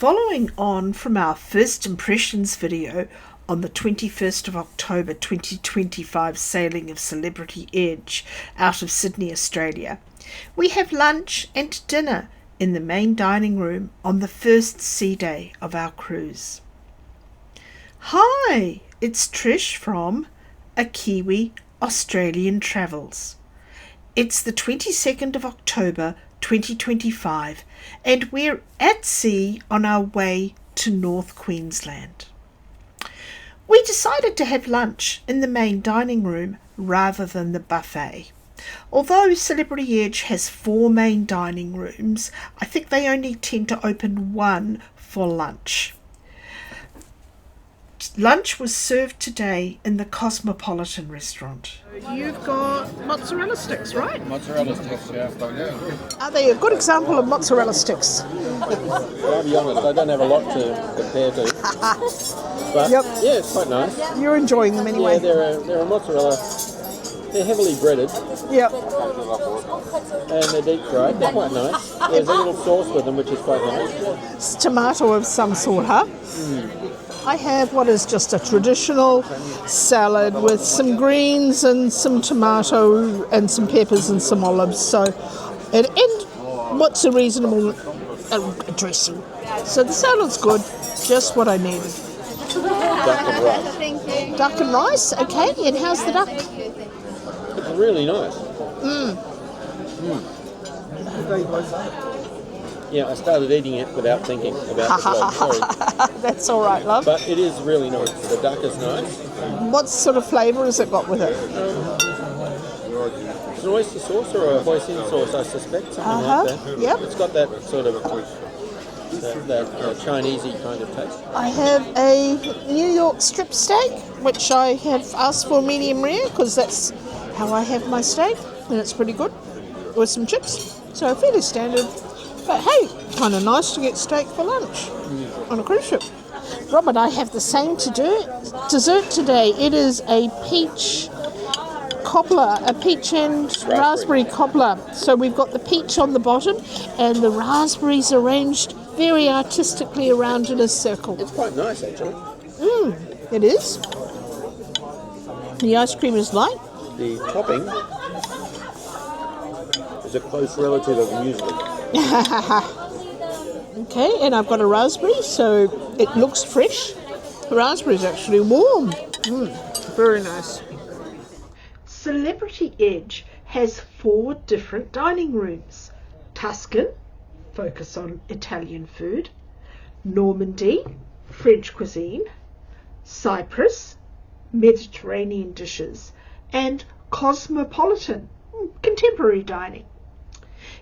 Following on from our first impressions video on the 21st of October 2025 sailing of Celebrity Edge out of Sydney, Australia, we have lunch and dinner in the main dining room on the first sea day of our cruise. Hi, it's Trish from A Kiwi Australian Travels. It's the 22nd of October 2025 and we're at sea on our way to North Queensland. We decided to have lunch in the main dining room rather than the buffet. Although Celebrity Edge has 4 main dining rooms, I think they only tend to open one for lunch. Lunch was served today in the Cosmopolitan restaurant. You've got mozzarella sticks, right? Mozzarella sticks, yeah. Are they a good example of mozzarella sticks? I'll be honest, I don't have a lot to compare to. But Yep. yeah, it's quite nice. You're enjoying them anyway. Yeah, they're a mozzarella. They're heavily breaded Yep. and they're deep fried. They're quite nice. There's a little sauce with them, which is quite nice. It's tomato of some sort, huh? I have what is just a traditional salad with some greens and some tomato and some peppers and some olives. So, and what's a reasonable dressing? So the salad's good, just what I needed. Duck and rice. Duck and rice, okay. And how's the duck? It's really nice. Yeah, I started eating it without thinking about the vlog, sorry. That's all right, love. But it is really nice. The duck is nice. What sort of flavour has it got with it? It's an oyster sauce or a hoisin sauce, I suspect, something like that. Yep. It's got that sort of that Chinesey kind of taste. I have a New York strip steak, which I have asked for medium rare because that's how I have my steak, and it's pretty good, with some chips. So fairly standard. But hey, kind of nice to get steak for lunch on a cruise ship. Robert, I have the same dessert today. It is a peach cobbler, a peach and raspberry cobbler. So we've got the peach on the bottom and the raspberries arranged very artistically around in a circle. It's quite nice, actually. It is. The ice cream is light. The topping is a close relative of muesli. Okay, and I've got a raspberry, so it looks fresh. The raspberry is actually warm. Very nice. Celebrity Edge has 4 different dining rooms. Tuscan, focus on Italian food. Normandy, French cuisine. Cyprus, Mediterranean dishes. And Cosmopolitan, contemporary dining.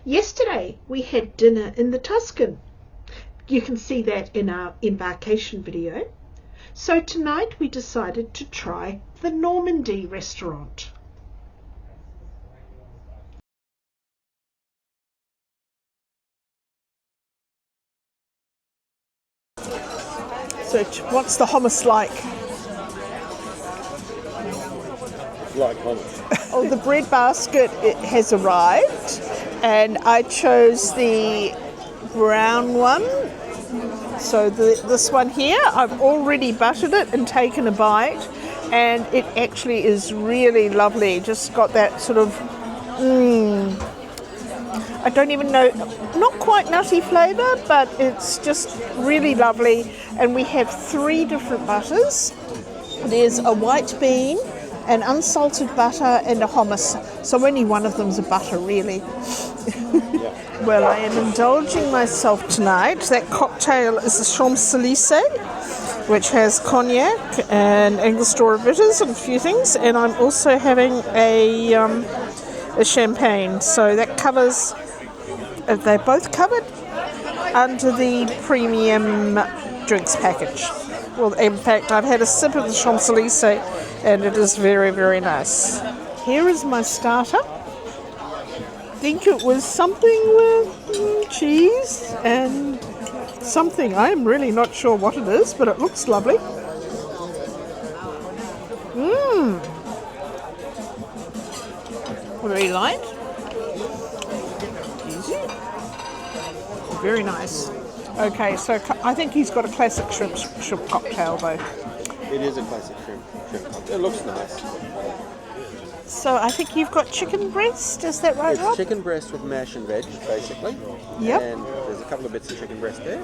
Yesterday we had dinner in the Tuscan. You can see that in our embarkation video. So tonight we decided to try the Normandie restaurant. So what's the hummus like? Like hummus. Oh, the bread basket, it has arrived, and I chose the brown one. So this one here, I've already buttered it and taken a bite, and it actually is really lovely. Just got that sort of, I don't even know, not quite nutty flavour, but it's just really lovely. And we have 3 different butters. There's a white bean, an unsalted butter and a hummus. So only one of them's a butter, really. Well, I am indulging myself tonight. That cocktail is the Champs-Élysées, which has cognac and Angostura bitters and a few things. And I'm also having a champagne. So that covers, they're both covered under the premium drinks package. Well, in fact, I've had a sip of the Champs-Élysées and it is very, very nice. Here is my starter. I think it was something with cheese and something. I'm really not sure what it is, but it looks lovely. Very light. Easy. Very nice. Okay, so I think he's got a classic shrimp cocktail though. It is a classic shrimp cocktail. It looks nice. So I think you've got chicken breast, is that right, It's Rob? chicken breast with mash and veg, basically. Yep. And there's a couple of bits of chicken breast there.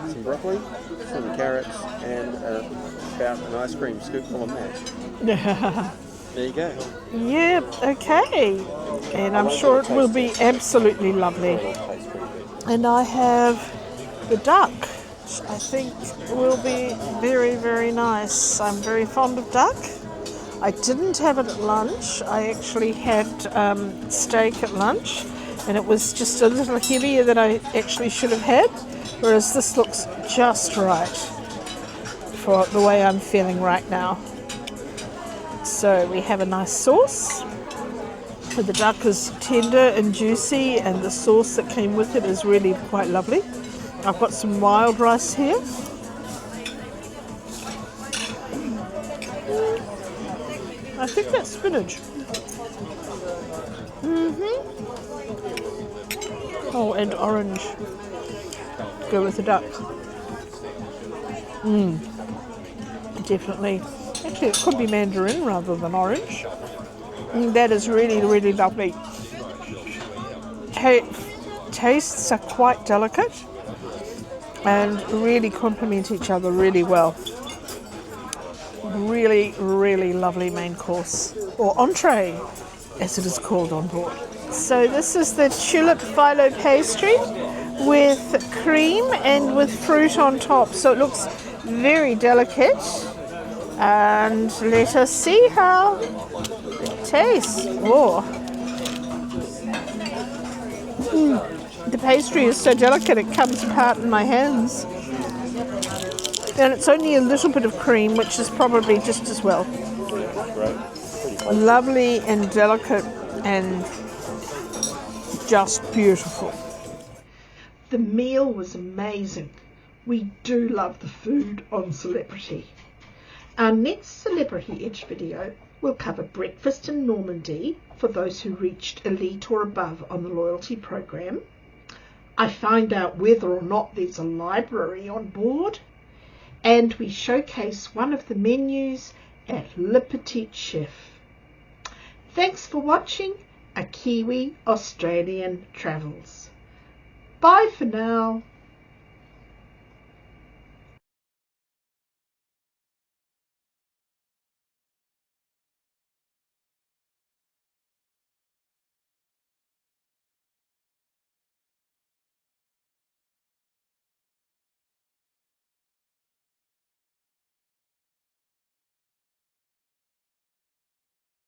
Some broccoli, some carrots, and about an ice cream scoop full of mash. There you go. Yep, okay. And I'm sure it will be absolutely lovely. And I have the duck, which I think will be very, very nice. I'm very fond of duck. I didn't have it at lunch. I actually had steak at lunch, and it was just a little heavier than I actually should have had, whereas this looks just right for the way I'm feeling right now. So we have a nice sauce. The duck is tender and juicy, and the sauce that came with it is really quite lovely. I've got some wild rice here. I think that's spinach. Oh, and orange. Go with the duck. Definitely. Actually, it could be mandarin rather than orange. That is really, really lovely. Tastes are quite delicate and really complement each other really well. Really, really lovely main course, or entree as it is called on board. So this is the tulip phyllo pastry with cream and with fruit on top. So it looks very delicate. And let us see how it tastes. Oh. The pastry is so delicate it comes apart in my hands. And it's only a little bit of cream, which is probably just as well. Lovely and delicate and just beautiful. The meal was amazing. We do love the food on Celebrity. Our next Celebrity Edge video will cover breakfast in Normandy for those who reached elite or above on the loyalty program. I find out whether or not there's a library on board, and we showcase one of the menus at Le Petit Chef. Thanks for watching A Kiwi Australian Travels. Bye for now.